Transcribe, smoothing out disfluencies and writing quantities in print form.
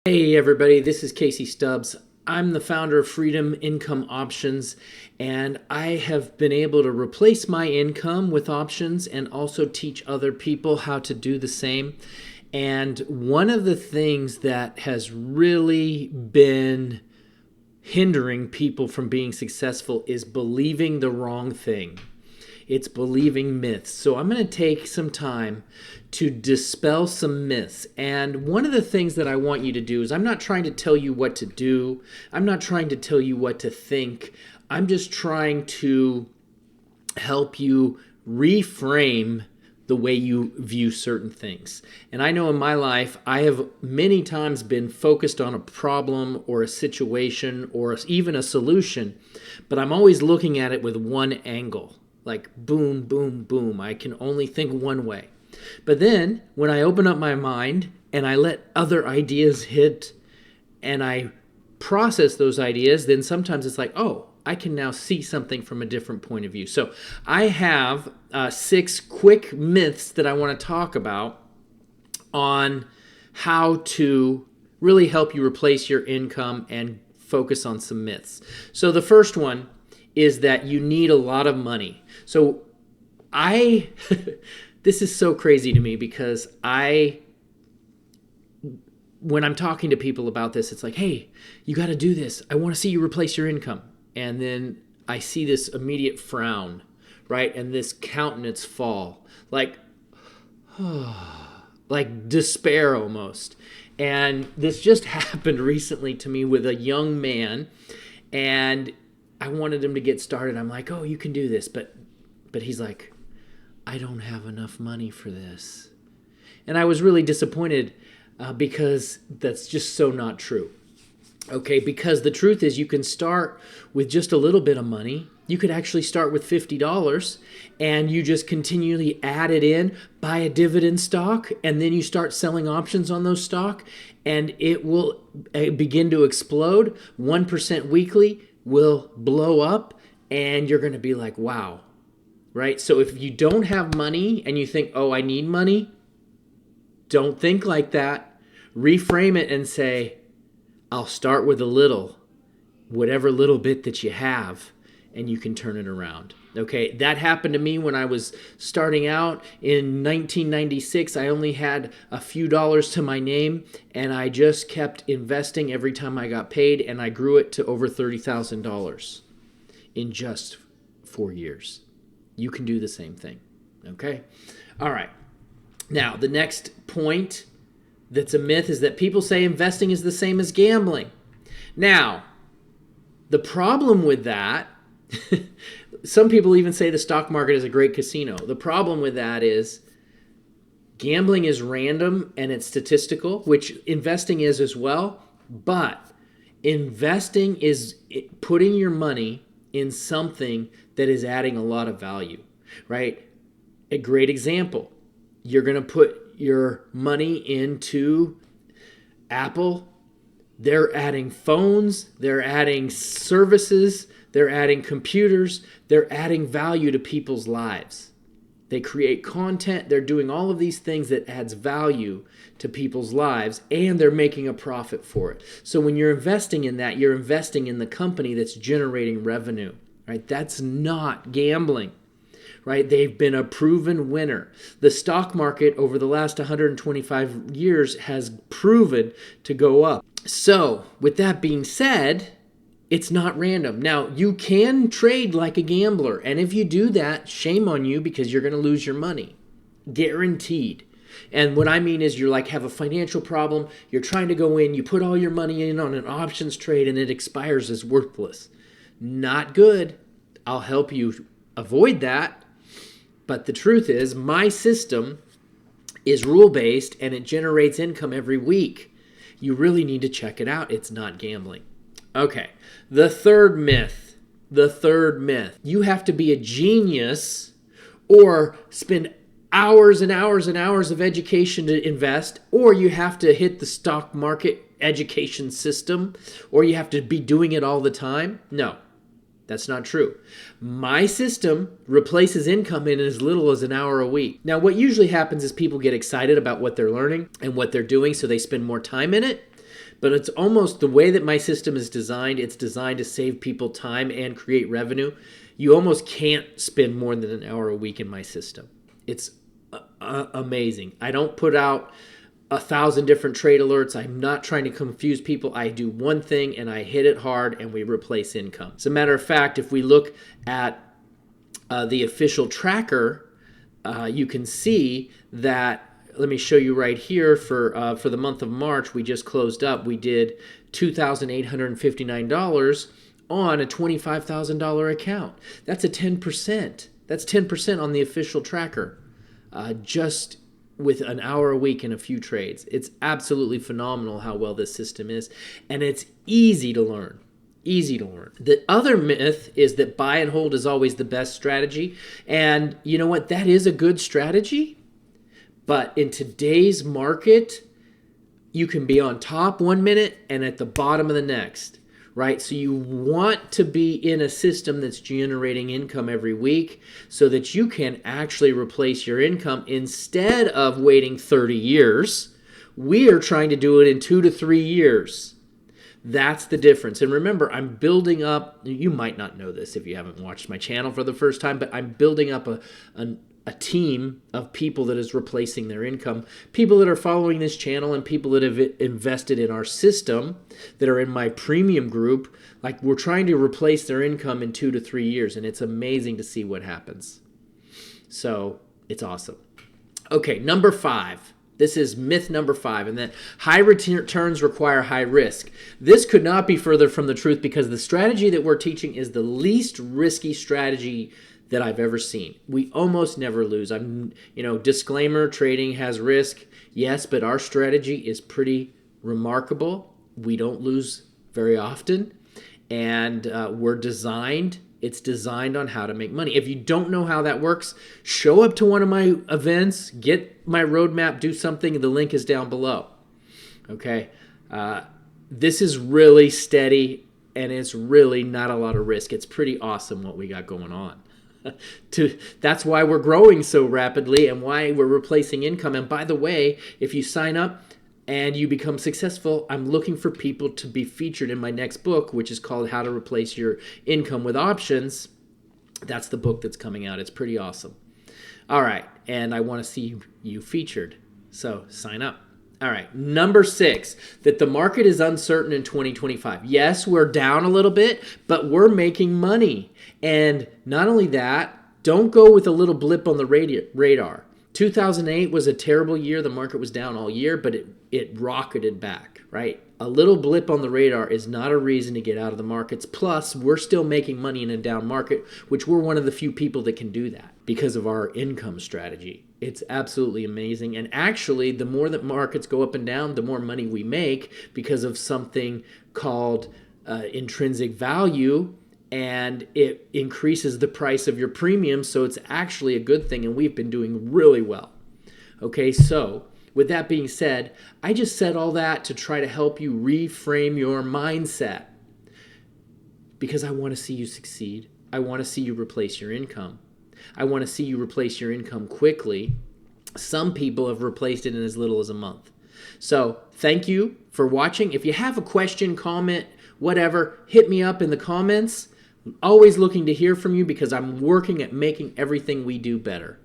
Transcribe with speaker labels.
Speaker 1: Hey everybody, this is Casey Stubbs. I'm the founder of Freedom Income Options, and I have been able to replace my income with options and also teach other people how to do the same. And one of the things that has really been hindering people from being successful is believing the wrong thing. It's believing myths. So I'm going to take some time to dispel some myths. And one of the things that I want you to do is I'm not trying to tell you what to do. I'm not trying to tell you what to think. I'm just trying to help you reframe the way you view certain things. And I know in my life, I have many times been focused on a problem or a situation or even a solution, but I'm always looking at it with one angle. Like boom, boom, boom. I can only think one way. But then when I open up my mind and I let other ideas hit and I process those ideas, then sometimes it's like, oh, I can now see something from a different point of view. So I have 6 quick myths that I want to talk about on how to really help you replace your income and focus on some myths. So the first one is that you need a lot of money. So this is so crazy to me because when I'm talking to people about this, it's like, hey, you got to do this. I want to see you replace your income. And then I see this immediate frown, right? And this countenance fall, like despair almost. And this just happened recently to me with a young man, and I wanted him to get started. I'm like, oh, you can do this. But he's like, I don't have enough money for this. And I was really disappointed because that's just so not true. Okay, because the truth is you can start with just a little bit of money. You could actually start with $50 and you just continually add it in, buy a dividend stock, and then you start selling options on those stock, and it will begin to explode. 1% weekly will blow up, and you're going to be like, wow, right? So if you don't have money and you think, oh, I need money, don't think like that. Reframe it and say, I'll start with a little, whatever little bit that you have, and you can turn it around. Okay, that happened to me when I was starting out in 1996. I only had a few dollars to my name, and I just kept investing every time I got paid, and I grew it to over $30,000 in just 4 years. You can do the same thing. Okay, all right. Now, the next point that's a myth is that people say investing is the same as gambling. Now, the problem with that, some people even say the stock market is a great casino. The problem with that is gambling is random and it's statistical, which investing is as well. But investing is putting your money in something that is adding a lot of value, right? A great example, you're going to put your money into Apple. They're adding phones, they're adding services, they're adding computers, they're adding value to people's lives. They create content, they're doing all of these things that adds value to people's lives, and they're making a profit for it. So when you're investing in that, you're investing in the company that's generating revenue, right? That's not gambling. Right? They've been a proven winner. The stock market over the last 125 years has proven to go up. So, with that being said, it's not random. Now, you can trade like a gambler, and if you do that, shame on you because you're going to lose your money. Guaranteed. And what I mean is you're like have a financial problem, you're trying to go in, you put all your money in on an options trade and it expires as worthless. Not good. I'll help you avoid that. But the truth is, my system is rule-based and it generates income every week. You really need to check it out. It's not gambling. Okay, the third myth. You have to be a genius or spend hours and hours and hours of education to invest, or you have to hit the stock market education system, or you have to be doing it all the time. No. That's not true. My system replaces income in as little as an hour a week. Now, what usually happens is people get excited about what they're learning and what they're doing, so they spend more time in it. But it's almost the way that my system is designed. It's designed to save people time and create revenue. You almost can't spend more than an hour a week in my system. It's amazing. I don't put out 1,000 different trade alerts. I'm not trying to confuse people. I do one thing and I hit it hard and we replace income. As a matter of fact, if we look at the official tracker, you can see that. Let me show you right here for the month of March. We just closed up. We did $2,859 on a $25,000 account. That's a 10%. That's 10% on the official tracker, just with an hour a week and a few trades. It's absolutely phenomenal how well this system is, and it's easy to learn. Easy to learn. The other myth is that buy and hold is always the best strategy, and you know what? That is a good strategy. But in today's market, you can be on top 1 minute and at the bottom of the next, right? So you want to be in a system that's generating income every week so that you can actually replace your income instead of waiting 30 years. We are trying to do it in 2 to 3 years. That's the difference. And remember, I'm building up, you might not know this if you haven't watched my channel for the first time, but I'm building up a team of people that is replacing their income, people that are following this channel and people that have invested in our system that are in my premium group. Like, we're trying to replace their income in 2 to 3 years, and it's amazing to see what happens. So it's awesome. Okay, number 5. This is myth number 5, and that high returns require high risk. This could not be further from the truth, because the strategy that we're teaching is the least risky strategy that I've ever seen. We almost never lose. Disclaimer, trading has risk. Yes, but our strategy is pretty remarkable. We don't lose very often. And it's designed on how to make money. If you don't know how that works, show up to one of my events, get my roadmap, do something. The link is down below. Okay. This is really steady, and it's really not a lot of risk. It's pretty awesome what we got going on. That's why we're growing so rapidly and why we're replacing income. And by the way, if you sign up and you become successful, I'm looking for people to be featured in my next book, which is called How to Replace Your Income with Options. That's the book that's coming out. It's pretty awesome. All right. And I want to see you featured. So sign up. All right. Number 6, that the market is uncertain in 2025. Yes, we're down a little bit, but we're making money. And not only that, don't go with a little blip on the radar. 2008 was a terrible year. The market was down all year, but it rocketed back, right? A little blip on the radar is not a reason to get out of the markets. Plus, we're still making money in a down market, which we're one of the few people that can do that because of our income strategy. It's absolutely amazing. And actually, the more that markets go up and down, the more money we make because of something called intrinsic value, and it increases the price of your premium. So it's actually a good thing, and we've been doing really well. Okay, so with that being said, I just said all that to try to help you reframe your mindset, because I want to see you succeed. I want to see you replace your income. I want to see you replace your income quickly. Some people have replaced it in as little as a month. So thank you for watching. If you have a question, comment, whatever, hit me up in the comments. Always looking to hear from you, because I'm working at making everything we do better.